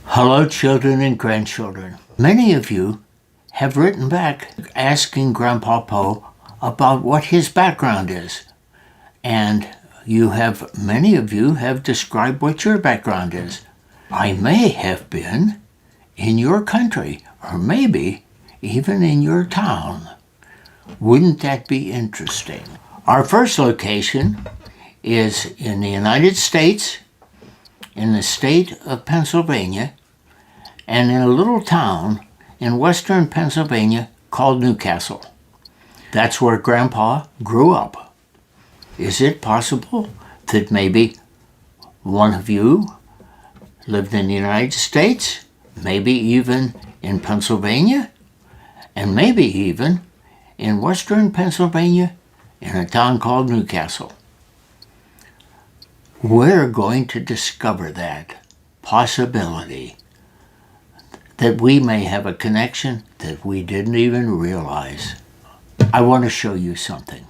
Hello, children and grandchildren. Many of you have written back asking Grandpa Poe about what his background is. And many of you have described what your background is. I may have been in your country, or maybe even in your town. Wouldn't that be interesting? Our first location is in the United States, in the state of Pennsylvania, and in a little town in western Pennsylvania called Newcastle. That's where Grandpa grew up. Is it possible that maybe one of you lived in the United States, maybe even in Pennsylvania, and maybe even in western Pennsylvania in a town called Newcastle? We're going to discover that possibility, that we may have a connection that we didn't even realize. I want to show you something.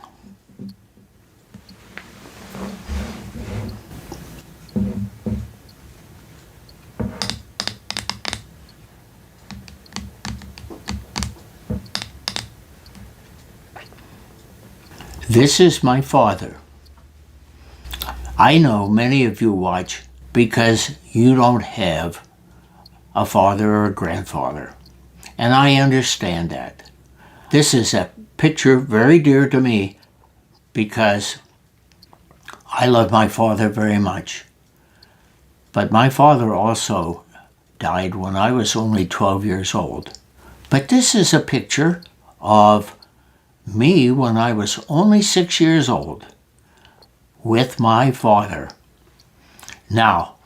This is my father. I know many of you watch because you don't have a father or a grandfather, and I understand that. This is a picture very dear to me because I love my father very much. But my father also died when I was only 12 years old. But this is a picture of me when I was only 6 years old with my father. Now,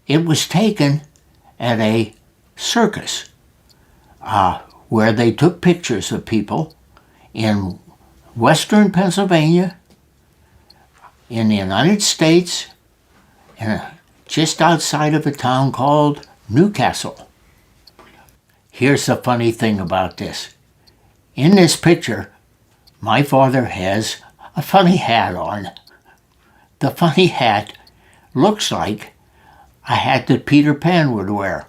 it was taken at a circus where they took pictures of people in western Pennsylvania, in the United States, and just outside of a town called Newcastle. Here's the funny thing about this. In this picture, my father has a funny hat on. The funny hat looks like a hat that Peter Pan would wear,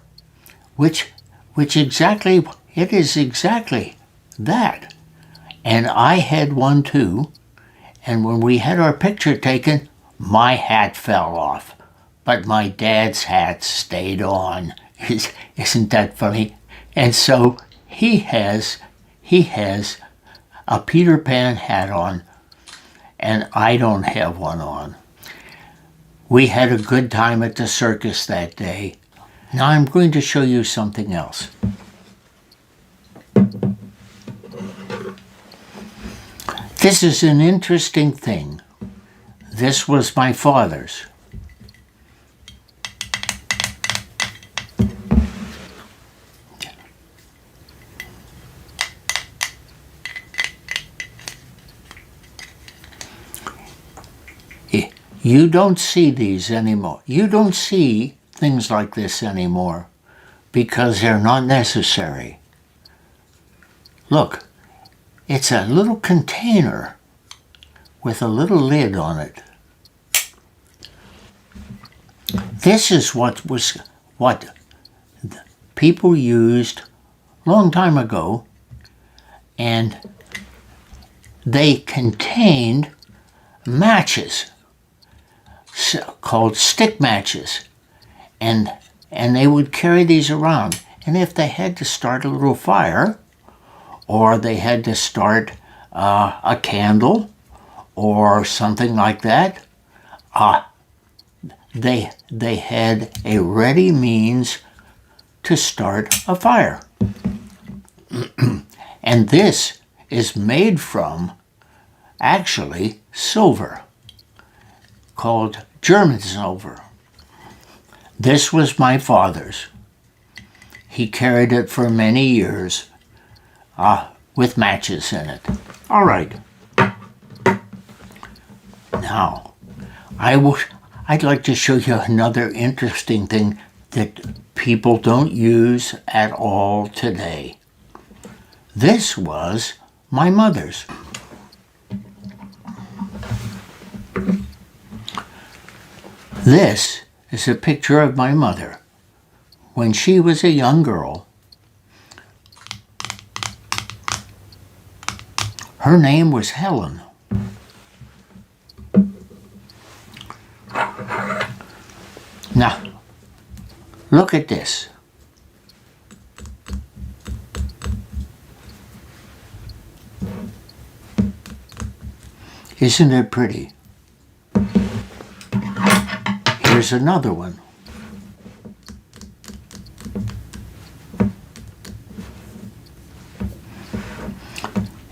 which exactly, it is exactly that. And I had one too, and when we had our picture taken, my hat fell off, but my dad's hat stayed on. Isn't that funny? And so he has a Peter Pan hat on, and I don't have one on. We had a good time at the circus that day. Now I'm going to show you something else. This is an interesting thing. This was my father's. You don't see these anymore. You don't see things like this anymore because they're not necessary. Look, it's a little container with a little lid on it. This is what people used a long time ago, and they contained matches called stick matches, and they would carry these around, and if they had to start a little fire, or they had to start a candle or something like that, they had a ready means to start a fire. And this is made from actually silver, called German silver. This was my father's. He carried it for many years with matches in it. All right. Now, I'd like to show you another interesting thing that people don't use at all today. This was my mother's. This is a picture of my mother when she was a young girl. Her name was Helen. Now, look at this. Isn't it pretty? Here's another one.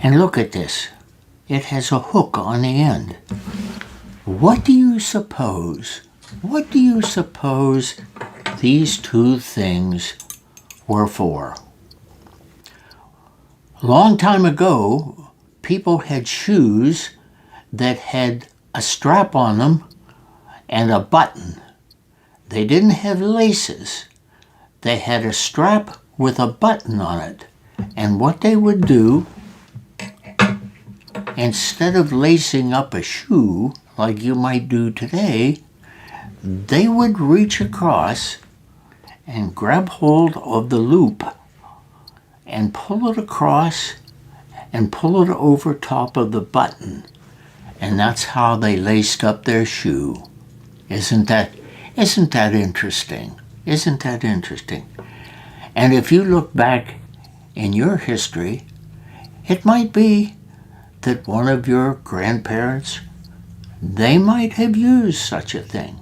And look at this. It has a hook on the end. What do you suppose? What do you suppose these two things were for? A long time ago, people had shoes that had a strap on them and a button. They didn't have laces. They had a strap with a button on it. And what they would do, instead of lacing up a shoe like you might do today, they would reach across and grab hold of the loop and pull it across and pull it over top of the button. And that's how they laced up their shoe. Isn't that interesting? Isn't that interesting? And if you look back in your history, it might be that one of your grandparents, they might have used such a thing.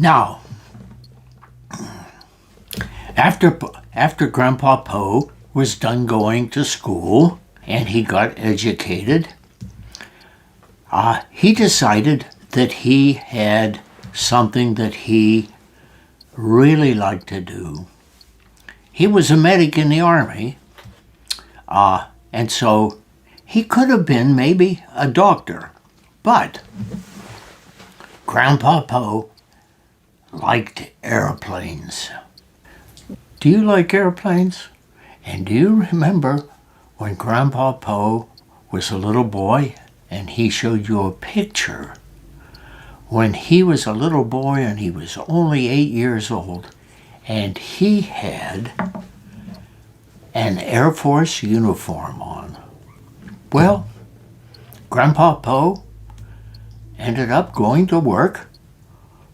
Now, after Grandpa Poe was done going to school and he got educated, he decided that he had something that he really liked to do. He was a medic in the Army, and so he could have been maybe a doctor, but Grandpa Poe liked airplanes. Do you like airplanes? And do you remember when Grandpa Poe was a little boy and he showed you a picture when he was a little boy and he was only 8 years old and he had an Air Force uniform on? Well, Grandpa Poe ended up going to work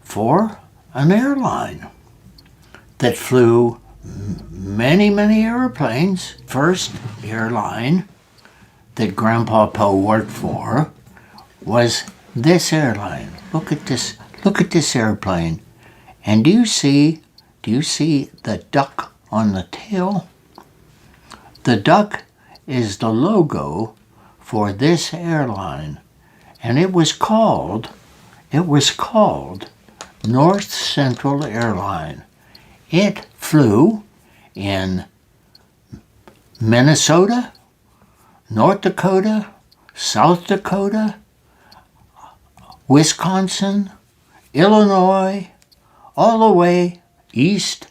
for an airline that flew many, many airplanes. First airline that Grandpa Poe worked for was this airline. Look at this airplane. And do you see the duck on the tail? The duck is the logo for this airline, and it was called North Central Airline. It flew in Minnesota, North Dakota, South Dakota, Wisconsin, Illinois, all the way east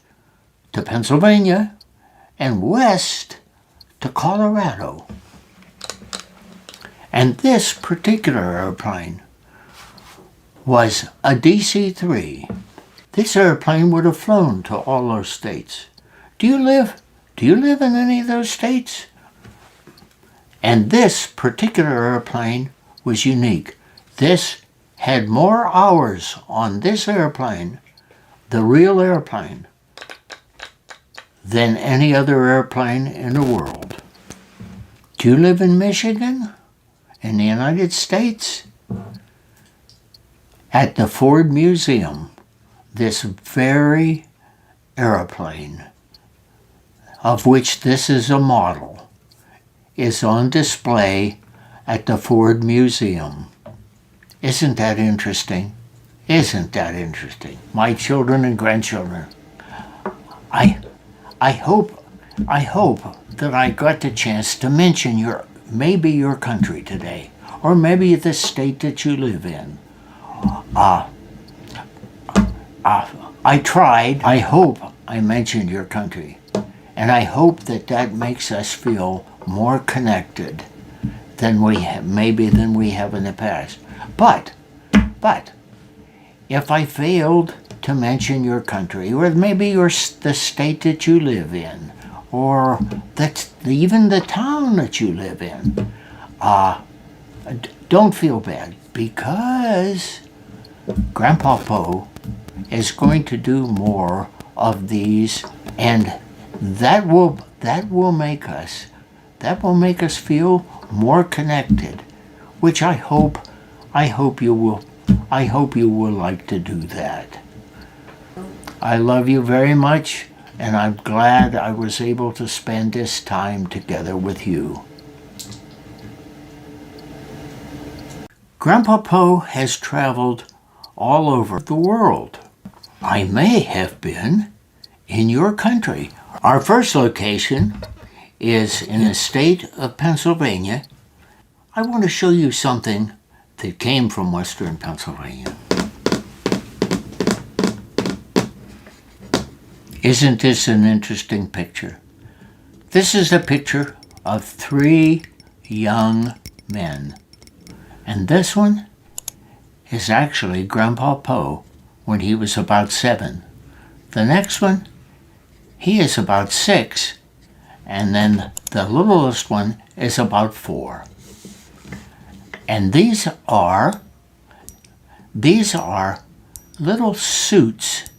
to Pennsylvania and west to Colorado. And this particular airplane was a DC-3. This airplane would have flown to all those states. Do you live in any of those states? And this particular airplane was unique. This had more hours on this airplane, the real airplane, than any other airplane in the world. Do you live in Michigan, in the United States? At the Ford Museum, this very airplane, of which this is a model, is on display at the Ford Museum. Isn't that interesting? Isn't that interesting? My children and grandchildren. I I hope that I got the chance to mention maybe your country today, or maybe the state that you live in. I tried. I hope I mentioned your country, and I hope that makes us feel more connected than we have in the past. But if I failed to mention your country, or maybe the state that you live in, or even the town that you live in, don't feel bad, because Grandpa Poe is going to do more of these, and that will make us feel more connected, which I hope you will like to do that. I love you very much, and I'm glad I was able to spend this time together with you. Grandpa Poe has traveled all over the world. I may have been in your country. Our first location is in the state of Pennsylvania. I want to show you something that came from Western Pennsylvania. Isn't this an interesting picture? This is a picture of 3 young men. And this one is actually Grandpa Poe when he was about 7. The next one, he is about 6. And then the littlest one is about 4. And these are little suits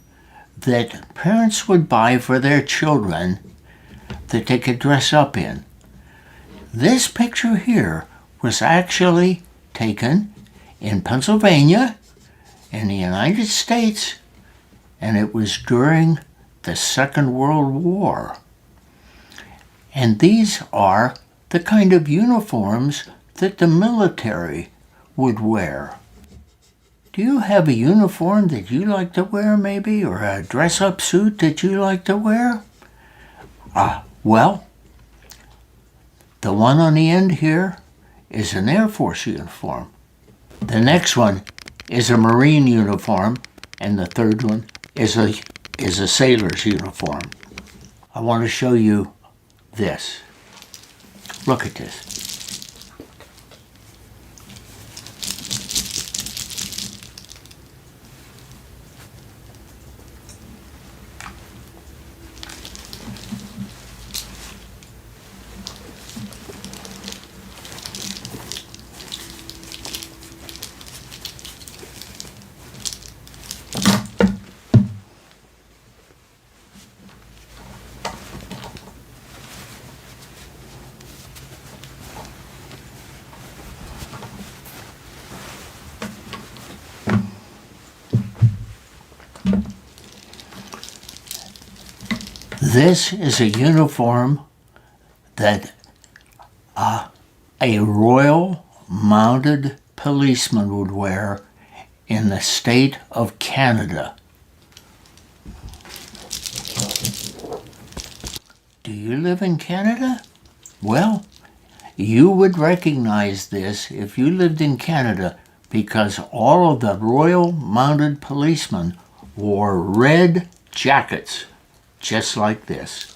that parents would buy for their children that they could dress up in. This picture here was actually taken in Pennsylvania in the United States, and it was during the Second World War. And these are the kind of uniforms that the military would wear. Do you have a uniform that you like to wear, maybe, or a dress-up suit that you like to wear? Well, the one on the end here is an Air Force uniform. The next one is a Marine uniform, and the third one is a sailor's uniform. I want to show you this. Look at this. This is a uniform that a Royal Mounted Policeman would wear in the state of Canada. Do you live in Canada? Well, you would recognize this if you lived in Canada, because all of the Royal Mounted Policemen wore red jackets, just like this.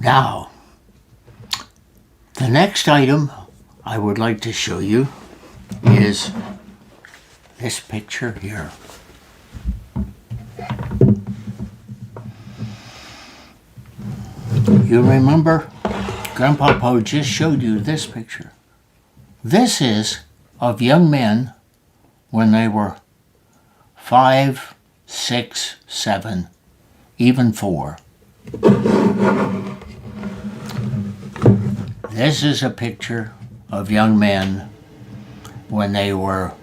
Now, the next item I would like to show you is this picture here. You remember, Grandpa Poe just showed you this picture. This is of young men when they were 5, 6, 7, even 4. This is a picture of young men when they were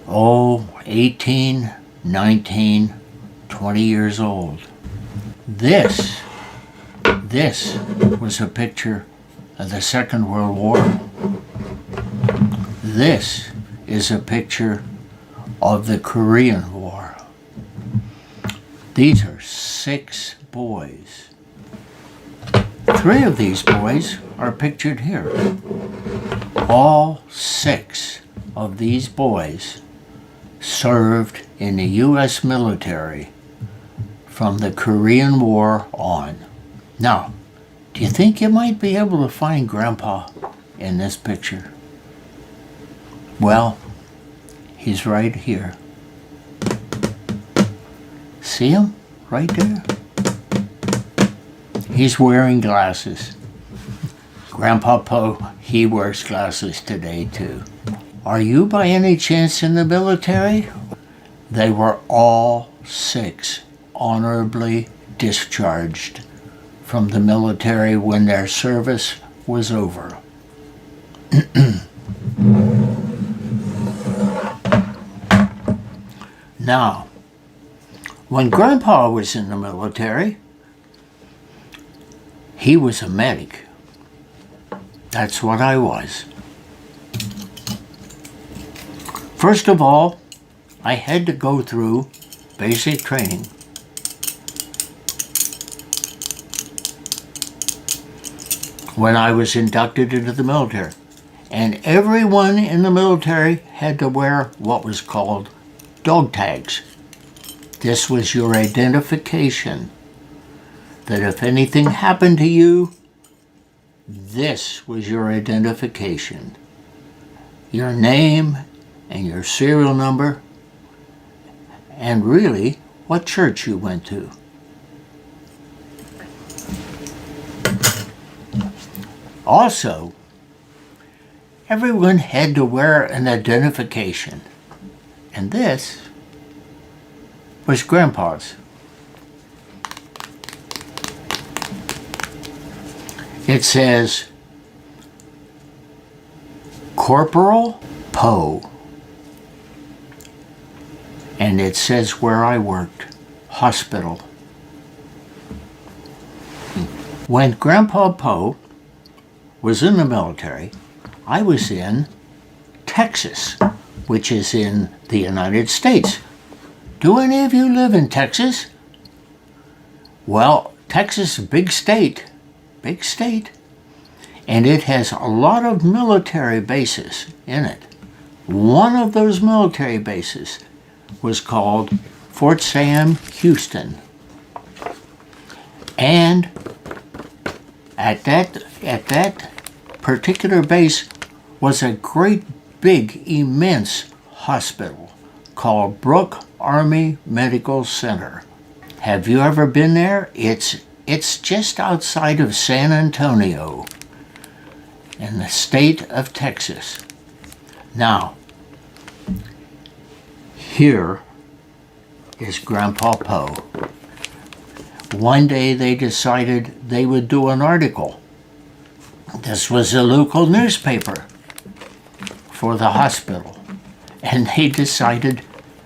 18, 19, 20 years old. This was a picture of the Second World War. This is a picture of the Korean War. These are 6 boys. 3 of these boys are pictured here. All 6 of these boys served in the U.S. military from the Korean War on. Now, do you think you might be able to find Grandpa in this picture? Well, he's right here. See him right there? He's wearing glasses. Grandpa Poe, he wears glasses today too. Are you by any chance in the military? They were all 6 honorably discharged from the military when their service was over. Now, when Grandpa was in the military, he was a medic. That's what I was. First of all, I had to go through basic training. When I was inducted into the military. And everyone in the military had to wear what was called dog tags. This was your identification. That if anything happened to you, this was your identification. Your name and your serial number, and really what church you went to. Also, everyone had to wear an identification, and this was Grandpa's. It says, Corporal Poe, and it says where I worked, hospital. When Grandpa Poe was in the military, I was in Texas, which is in the United States. Do any of you live in Texas? Well, Texas is a big state, and it has a lot of military bases in it. One of those military bases was called Fort Sam Houston. And at that particular base was a great big immense hospital called Brooke Army Medical Center. Have you ever been there? It's just outside of San Antonio in the state of Texas. Now, here is Grandpa Poe. One day they decided they would do an article. This was a local newspaper for the hospital. And they decided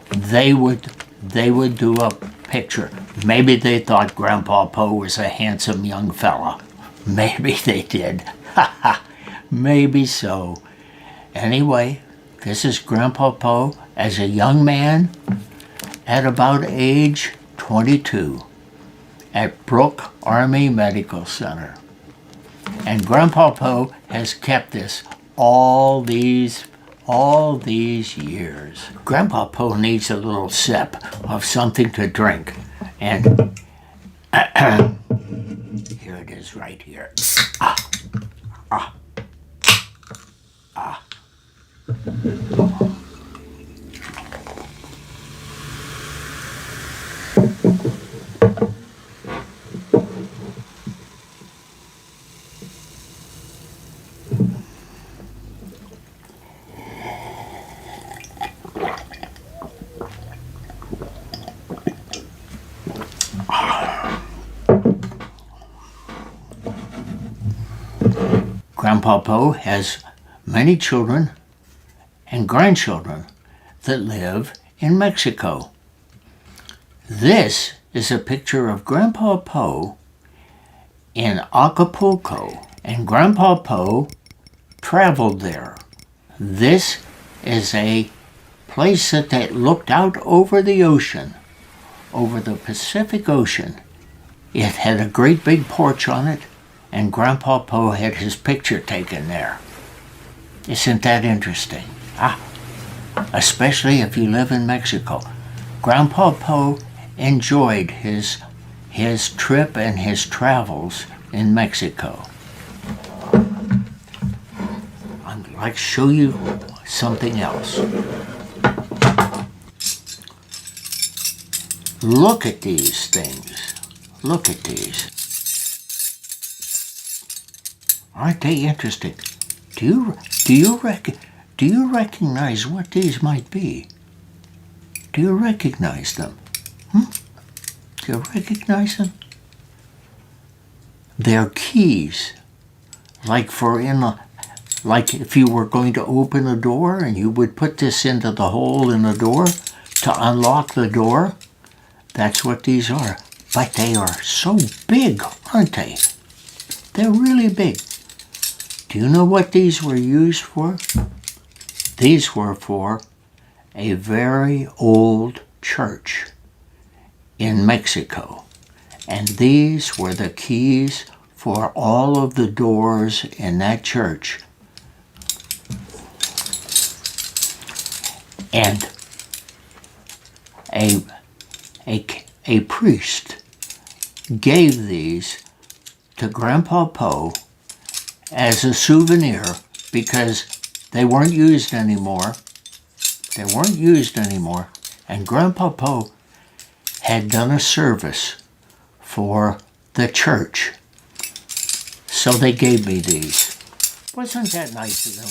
they would do a picture. Maybe they thought Grandpa Poe was a handsome young fella. Maybe they did. Maybe so. Anyway, this is Grandpa Poe as a young man at about age 22 at Brooke Army Medical Center. And Grandpa Poe has kept this all these years. Grandpa Poe needs a little sip of something to drink. And here is right here. Grandpa Po has many children and grandchildren that live in Mexico. This is a picture of Grandpa Po in Acapulco, and Grandpa Po traveled there. This is a place that looked out over the ocean, over the Pacific Ocean. It had a great big porch on it, and Grandpa Po had his picture taken there. Isn't that interesting? Especially if you live in Mexico. Grandpa Po enjoyed his trip and his travels in Mexico. I'd like to show you something else. Look at these things. Look at these. Aren't they interesting? Do you recognize what these might be? Do you recognize them? Do you recognize them? They're keys. Like if you were going to open a door and you would put this into the hole in the door to unlock the door. That's what these are. But they are so big, aren't they? They're really big. Do you know what these were used for? These were for a very old church in Mexico. And these were the keys for all of the doors in that church. And a priest gave these to Grandpa Po as a souvenir because they weren't used anymore. And Grandpa Po had done a service for the church. So they gave me these. Wasn't that nice of them?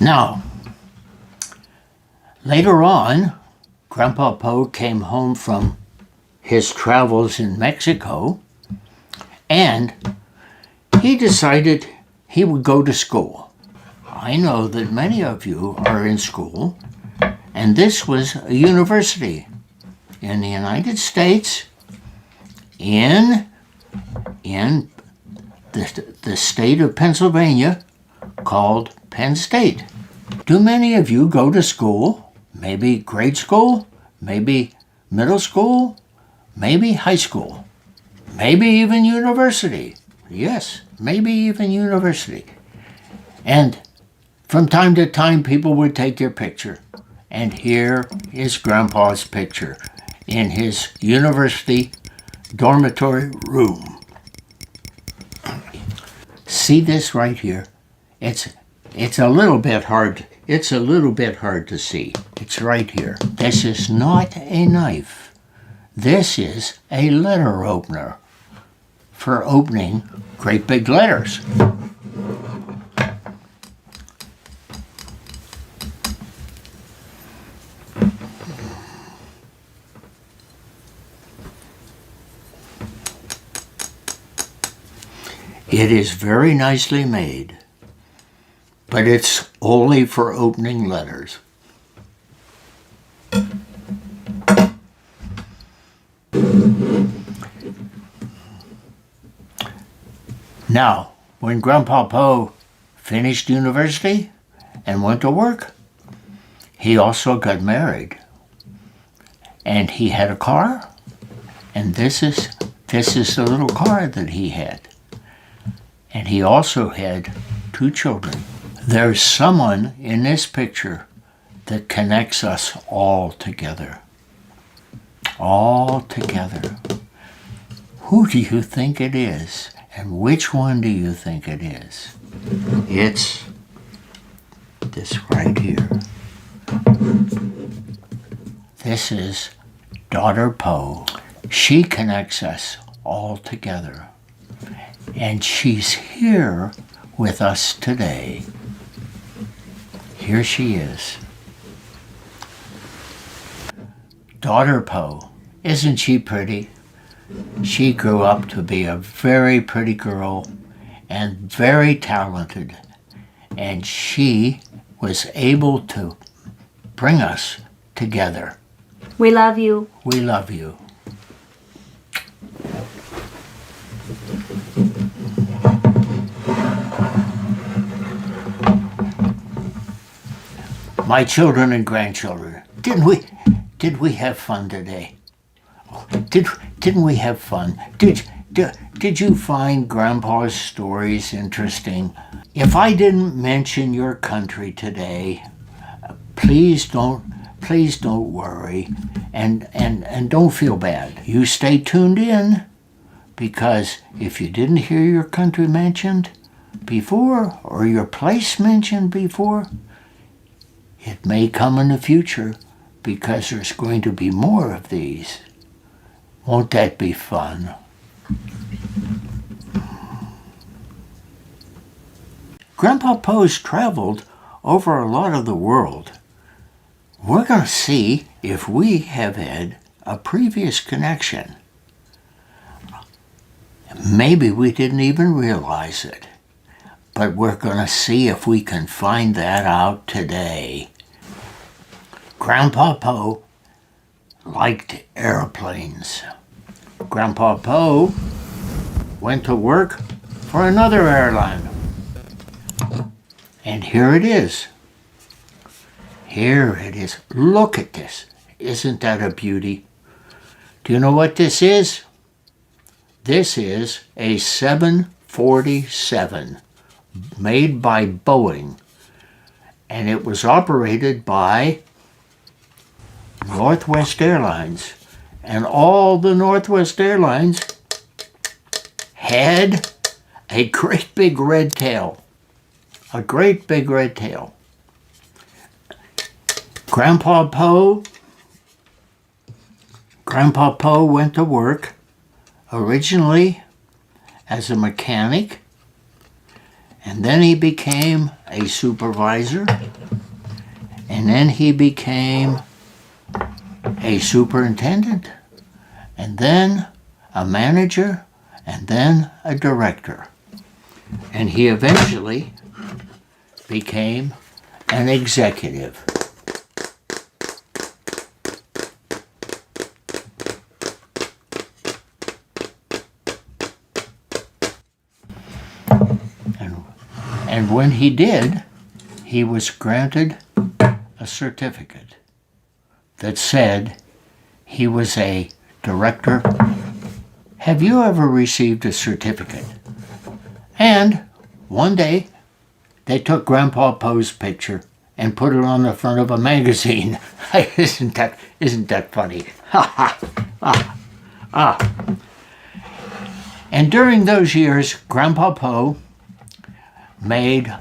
Now, later on, Grandpa Po came home from his travels in Mexico, and he decided he would go to school. I know that many of you are in school, and this was a university in the United States, in the state of Pennsylvania, called Penn State. Do many of you go to school? Maybe grade school? Maybe middle school? Maybe high school? Maybe even university? Yes, maybe even university. And from time to time, people would take your picture. And here is Grandpa's picture in his university dormitory room. See this right here? It's a little bit hard. It's a little bit hard to see. It's right here. This is not a knife. This is a letter opener for opening great big letters. It is very nicely made, but it's only for opening letters. Now, when Grandpa Po finished university and went to work, he also got married. And he had a car, And this is the little car that he had. And he also had 2 children. There's someone in this picture that connects us all together. All together. Who do you think it is? And which one do you think it is? It's this right here. This is daughter Poe. She connects us all together. And she's here with us today. Here she is. Daughter Poe, isn't she pretty? She grew up to be a very pretty girl and very talented. And she was able to bring us together. We love you. We love you. My children and grandchildren, did we have fun today? Didn't we have fun? Did you find Grandpa's stories interesting? If I didn't mention your country today, please don't worry and don't feel bad. You stay tuned in, because if you didn't hear your country mentioned before or your place mentioned before, it may come in the future, because there's going to be more of these. Won't that be fun? Grandpa Poe's traveled over a lot of the world. We're going to see if we have had a previous connection. Maybe we didn't even realize it, but we're going to see if we can find that out today. Grandpa Poe liked airplanes. Grandpa Poe went to work for another airline. And here it is. Here it is. Look at this. Isn't that a beauty? Do you know what this is? This is a 747 made by Boeing. And it was operated by Northwest Airlines. And all the Northwest Airlines had a great big red tail. A great big red tail. Grandpa Poe went to work originally as a mechanic, and then he became a supervisor, and then he became a superintendent, and then a manager, and then a director. And he eventually became an executive. And when he did, he was granted a certificate that said he was a director. Have you ever received a certificate? And one day, they took Grandpa Poe's picture and put it on the front of a magazine. Isn't that funny? And during those years, Grandpa Poe made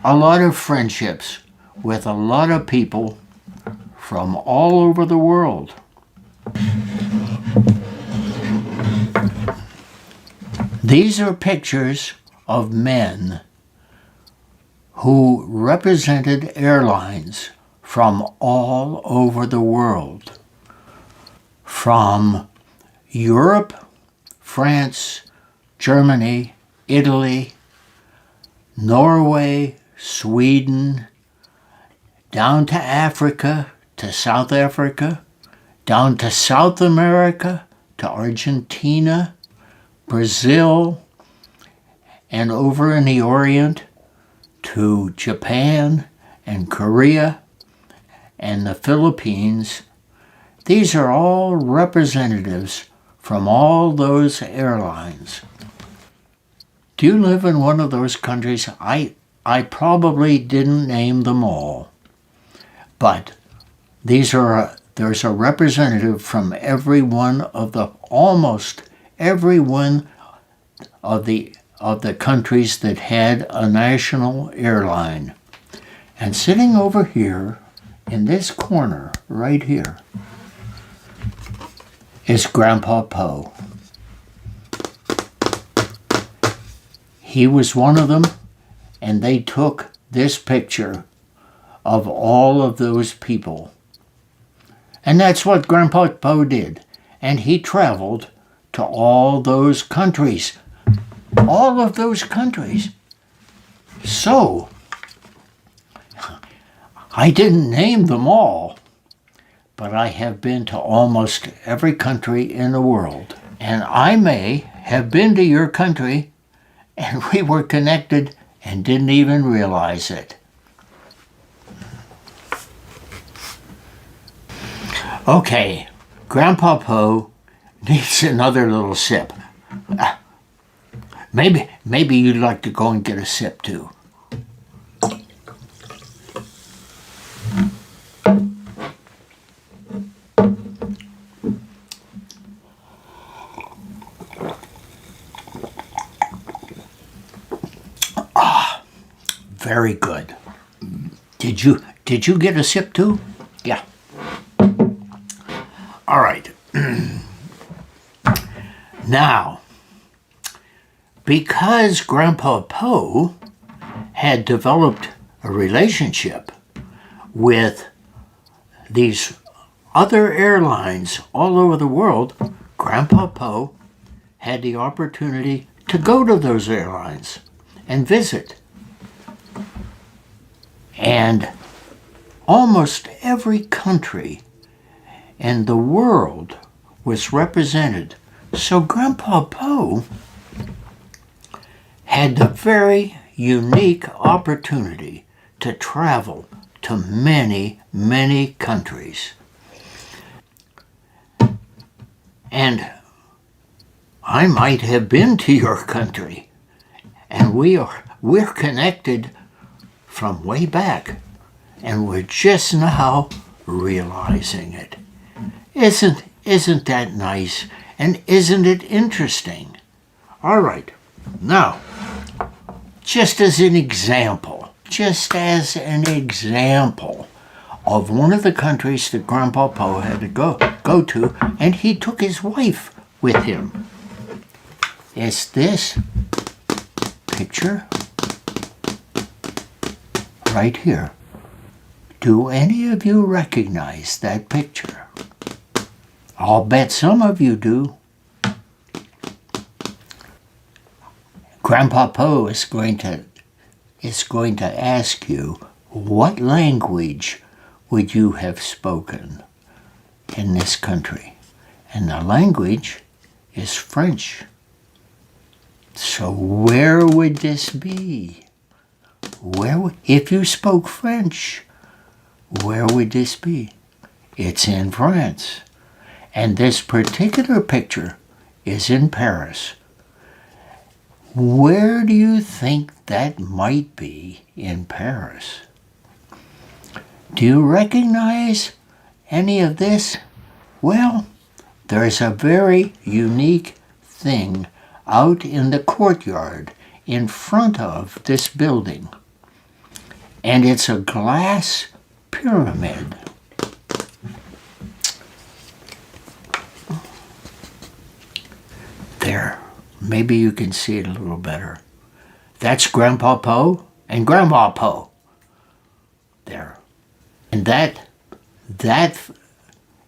a lot of friendships with a lot of people from all over the world. These are pictures of men who represented airlines from all over the world. From Europe, France, Germany, Italy, Norway, Sweden, down to Africa, to South Africa, down to South America, to Argentina, Brazil, and over in the Orient to Japan and Korea and the Philippines. These are all representatives from all those airlines. Do you live in one of those countries? I probably didn't name them all, but there's a representative from almost every one of the countries that had a national airline. And sitting over here in this corner right here is Grandpa Poe. He was one of them, and they took this picture of all of those people. And that's what Grandpa Poe did. And he traveled to all those countries. All of those countries. So, I didn't name them all, but I have been to almost every country in the world. And I may have been to your country, and we were connected and didn't even realize it. Okay, Grandpa Poe needs another little sip. Maybe you'd like to go and get a sip too. Very good. Did you get a sip too? Yeah. All right. Now, because Grandpa Poe had developed a relationship with these other airlines all over the world, Grandpa Poe had the opportunity to go to those airlines and visit. And almost every country in the world was represented. So Grandpa Poe had the very unique opportunity to travel to many, many countries. And I might have been to your country, and we're connected from way back, and we're just now realizing it. Isn't that nice? And isn't it interesting? All right, now, just as an example of one of the countries that Grandpa Poe had to go to, and he took his wife with him, is this picture right here. Do any of you recognize that picture? I'll bet some of you do. Grandpa Poe is going to ask you, what language would you have spoken in this country? And the language is French. So where would this be? If you spoke French, where would this be? It's in France. And this particular picture is in Paris. Where do you think that might be in Paris? Do you recognize any of this? Well, there's a very unique thing out in the courtyard in front of this building. And it's a glass pyramid. There. Maybe you can see it a little better. That's Grandpa Poe and Grandma Poe. There. And that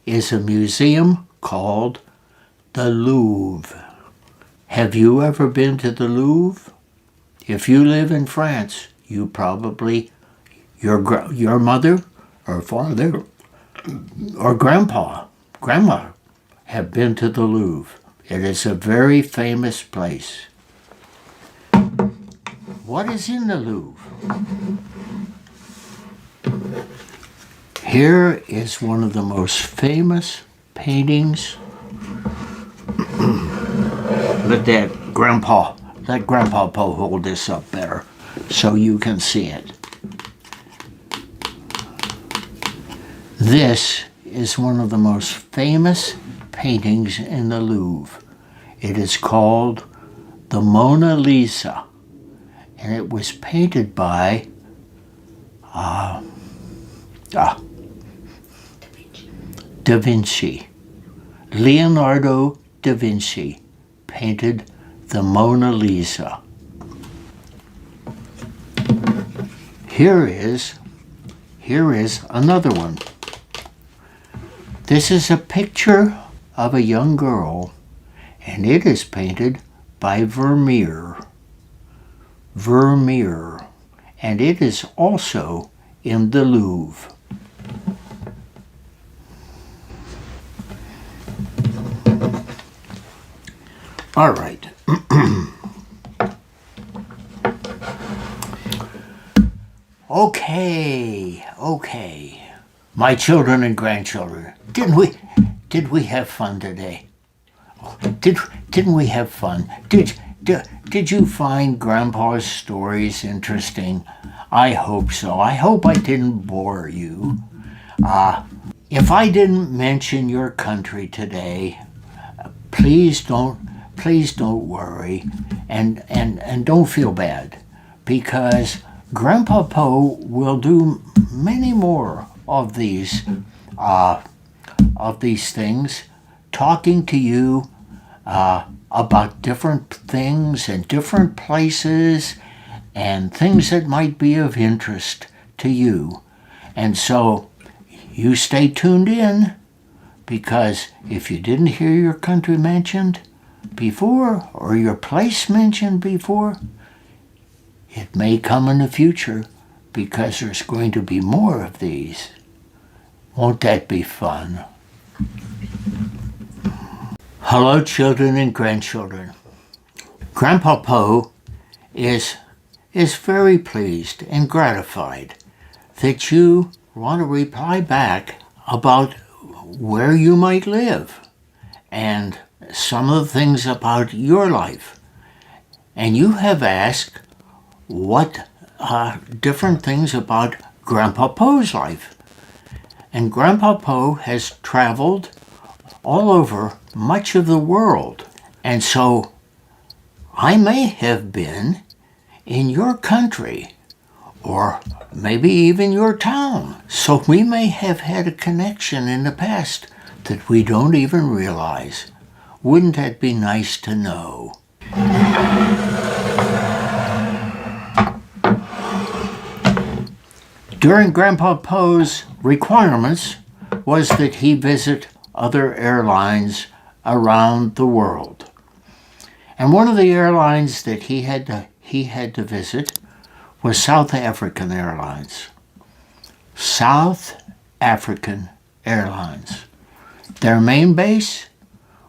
is a museum called the Louvre. Have you ever been to the Louvre? If you live in France, you probably, your mother or father or grandma have been to the Louvre. It is a very famous place. What is in the Louvre? Here is one of the most famous paintings Let Grandpa Po hold this up better so you can see it. This is one of the most famous paintings in the Louvre. It is called the Mona Lisa, and it was painted by Da Vinci. Leonardo da Vinci painted the Mona Lisa. Here is another one. This is a picture of a young girl, and it is painted by Vermeer. And it is also in the Louvre. All right. Okay. My children and grandchildren, did we have fun today? Didn't we have fun? Did you find Grandpa's stories interesting? I hope so. I hope I didn't bore you. If I didn't mention your country today, please don't worry and don't feel bad, because Grandpa Po will do many more of these things, talking to you about different things and different places and things that might be of interest to you. And so you stay tuned in, because if you didn't hear your country mentioned before or your place mentioned before, it may come in the future, because there's going to be more of these. Won't that be fun? Hello, children and grandchildren. Grandpa Po is very pleased and gratified that you want to reply back about where you might live and some of the things about your life. And you have asked what different things about Grandpa Po's life. And Grandpa Po has traveled all over much of the world. And so I may have been in your country, or maybe even your town. So we may have had a connection in the past that we don't even realize. Wouldn't that be nice to know? During Grandpa Po's requirements was that he visit other airlines around the world. And one of the airlines that he had to visit was South African Airlines. South African Airlines. Their main base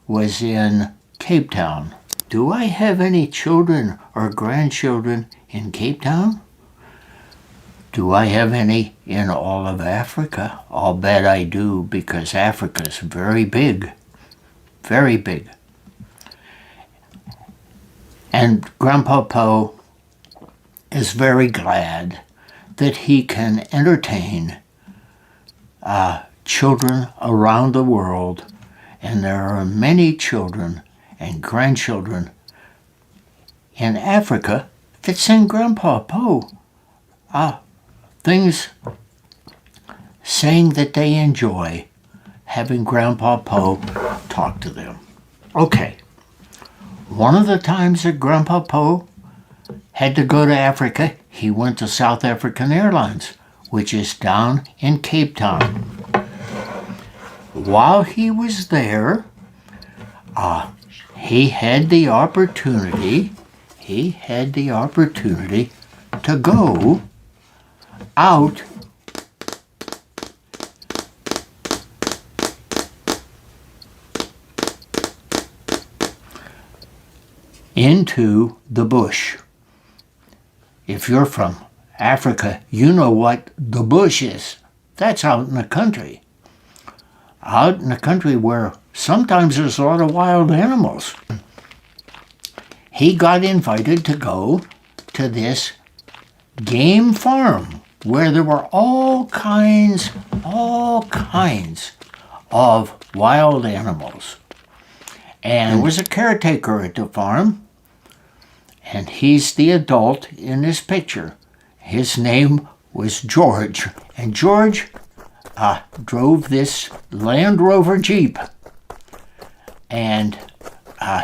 was in Cape Town. Do I have any children or grandchildren in Cape Town? Do I have any in all of Africa? I'll bet I do, because Africa's very big. Very big. And Grandpa Po is very glad that he can entertain children around the world. And there are many children and grandchildren in Africa that send Grandpa Po things saying that they enjoy having Grandpa Po talk to them. Okay, one of the times that Grandpa Po had to go to Africa, he went to South African Airlines, which is down in Cape Town. While he was there, he had the opportunity to go out into the bush. If you're from Africa, you know what the bush is. That's out in the country. Out in the country where sometimes there's a lot of wild animals. He got invited to go to this game farm where there were all kinds of wild animals. And there was a caretaker at the farm, and he's the adult in this picture. His name was George, and George drove this Land Rover Jeep, and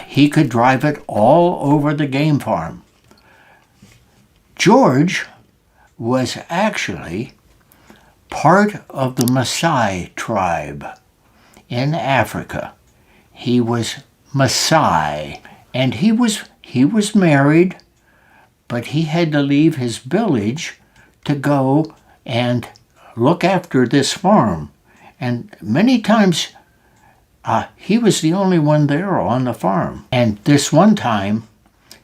he could drive it all over the game farm. George was actually part of the Maasai tribe in Africa. He was Maasai, and he was married, but he had to leave his village to go and look after this farm. And many times he was the only one there on the farm. And this one time,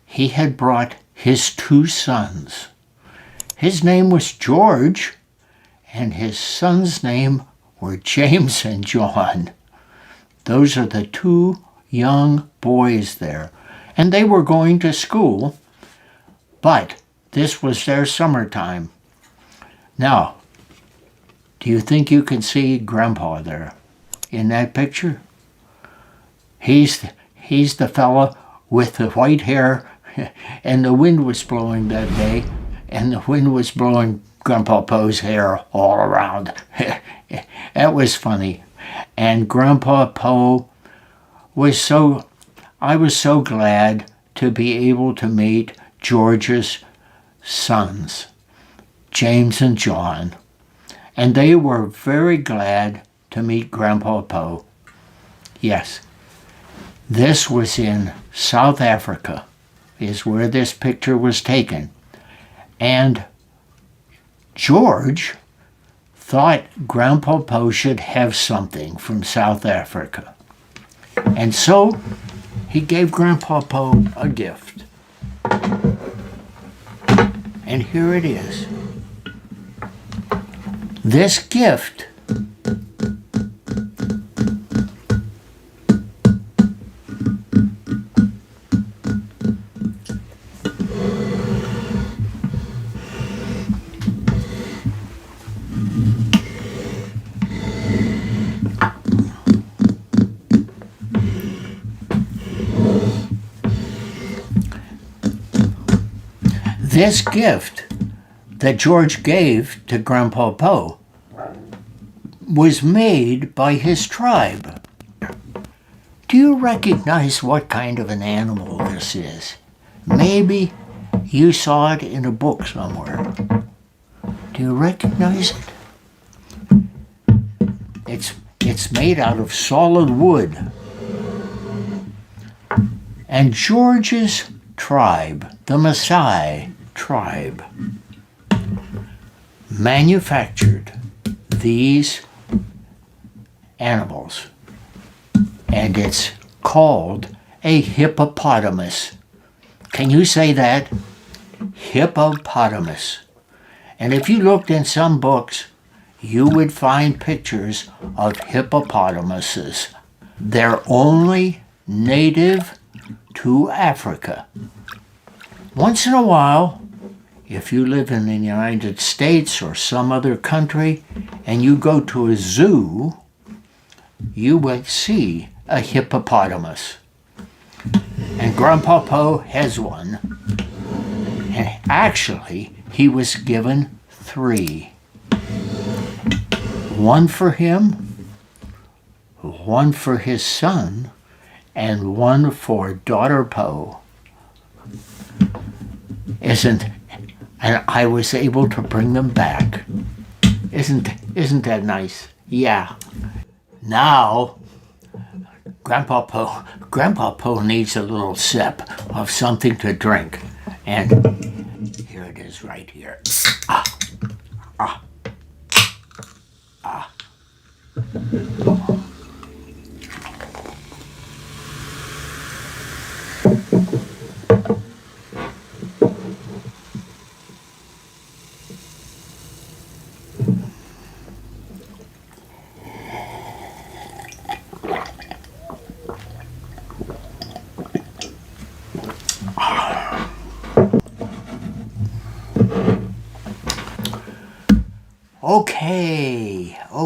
he had brought his 2 sons. His name was George, and his sons' name were James and John. Those are the 2 young boys there. And they were going to school, but this was their summertime. Now, do you think you can see Grandpa there in that picture? He's the fella with the white hair, and the wind was blowing that day, and the wind was blowing Grandpa Poe's hair all around. That was funny. And Grandpa Poe I was so glad to be able to meet George's sons, James and John, and they were very glad to meet Grandpa Poe. Yes, this was in South Africa, is where this picture was taken. And George thought Grandpa Poe should have something from South Africa. And so he gave Grandpa Poe a gift. And here it is. This gift This gift that George gave to Grandpa Poe was made by his tribe. Do you recognize what kind of an animal this is? Maybe you saw it in a book somewhere. Do you recognize it? It's made out of solid wood. And George's tribe, the Maasai tribe, manufactured these animals, and it's called a hippopotamus. Can you say that? Hippopotamus. And if you looked in some books, you would find pictures of hippopotamuses. They're only native to Africa. Once in a while, if you live in the United States or some other country and you go to a zoo, you will see a hippopotamus. And Grandpa Poe has one. And actually, he was given 3. One for him, one for his son, and one for daughter Poe. And I was able to bring them back. Isn't that nice? Yeah. Now, Grandpa Poe needs a little sip of something to drink. And here it is right here.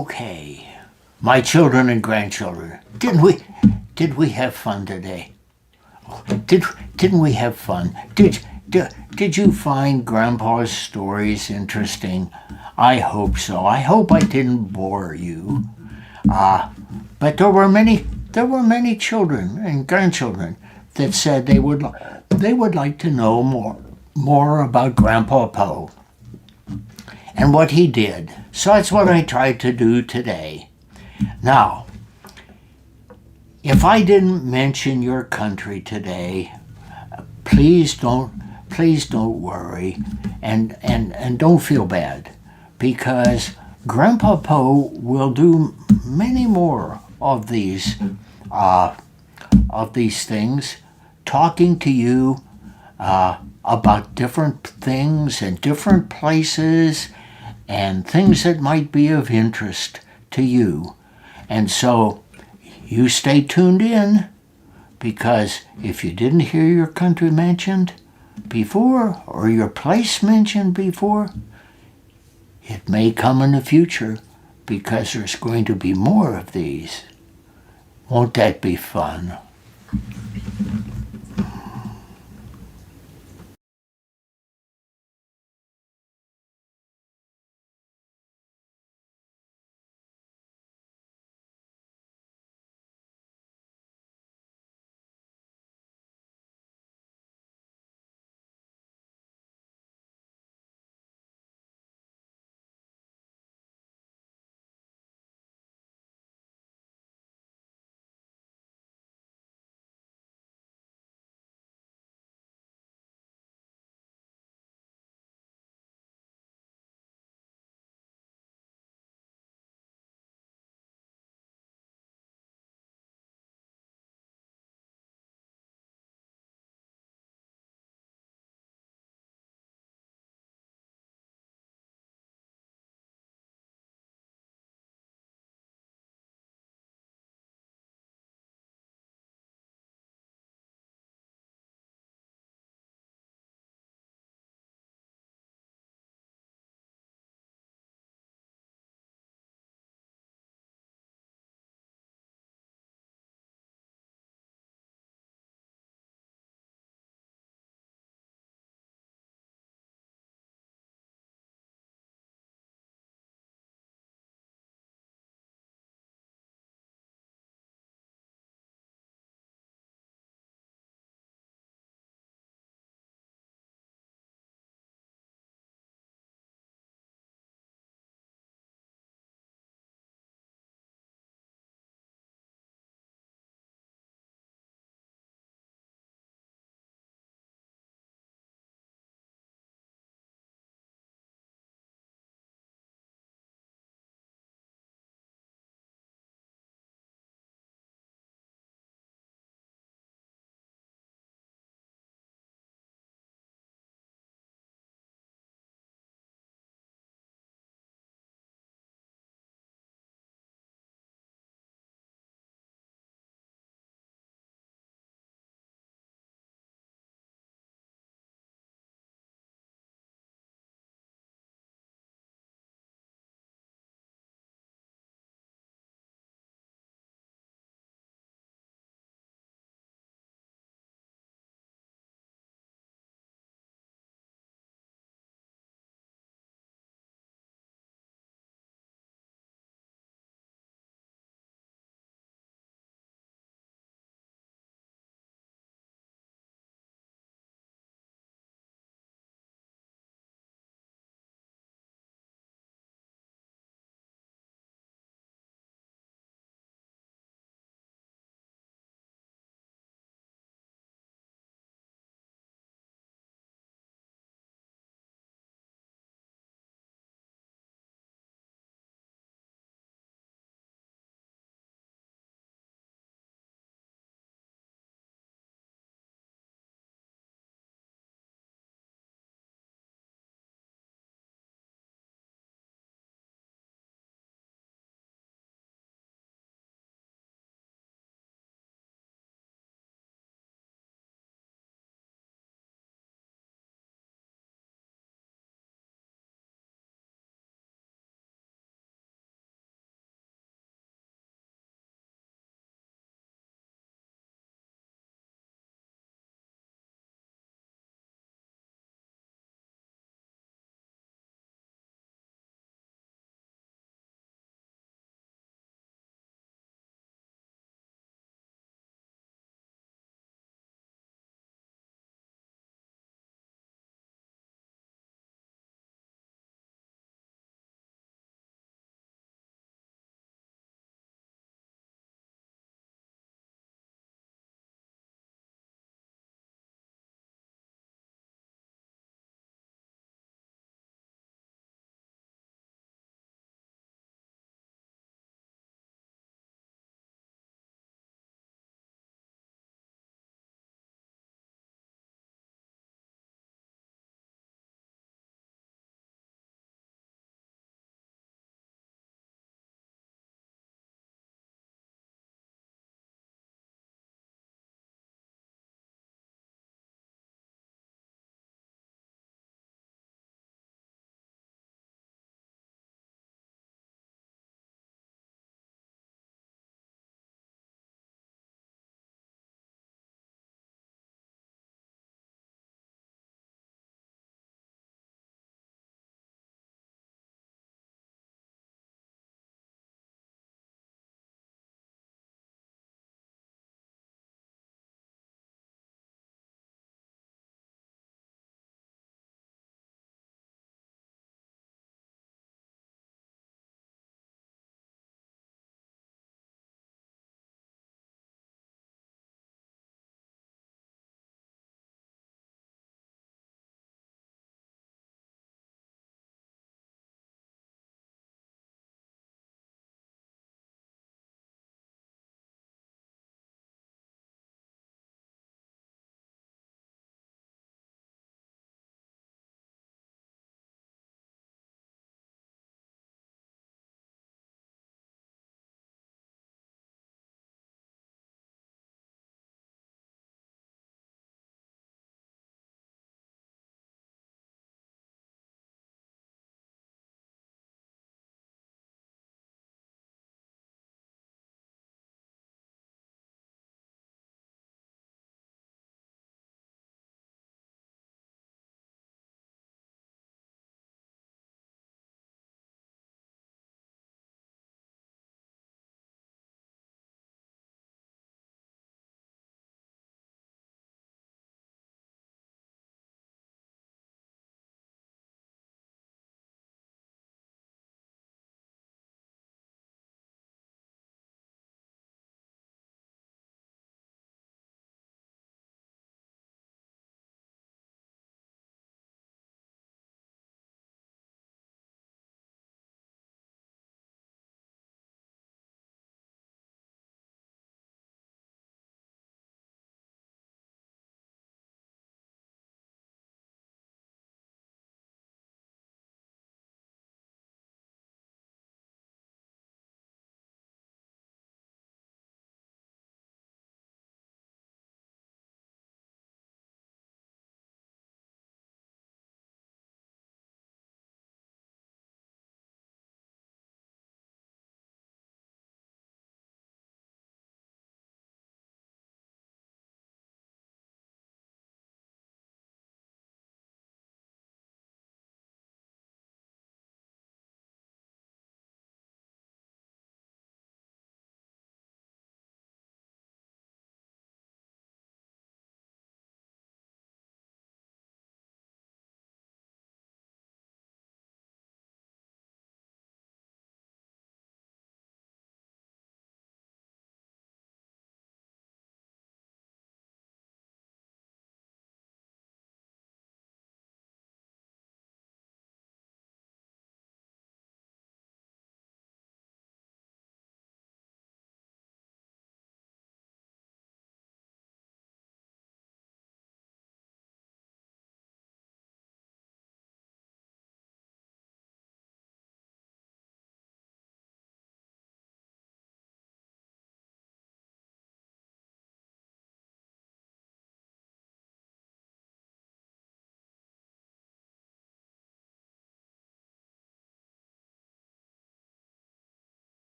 Okay, my children and grandchildren, did we have fun today? Didn't we have fun? Did you find Grandpa's stories interesting? I hope so. I hope I didn't bore you. But there were many children and grandchildren that said they would like to know more about Grandpa Poe and what he did. So that's what I tried to do today. Now, if I didn't mention your country today, please don't worry and don't feel bad, because Grandpa Poe will do many more of these things, talking to you about different things and different places and things that might be of interest to you. And so you stay tuned in, because if you didn't hear your country mentioned before or your place mentioned before, it may come in the future, because there's going to be more of these. Won't that be fun?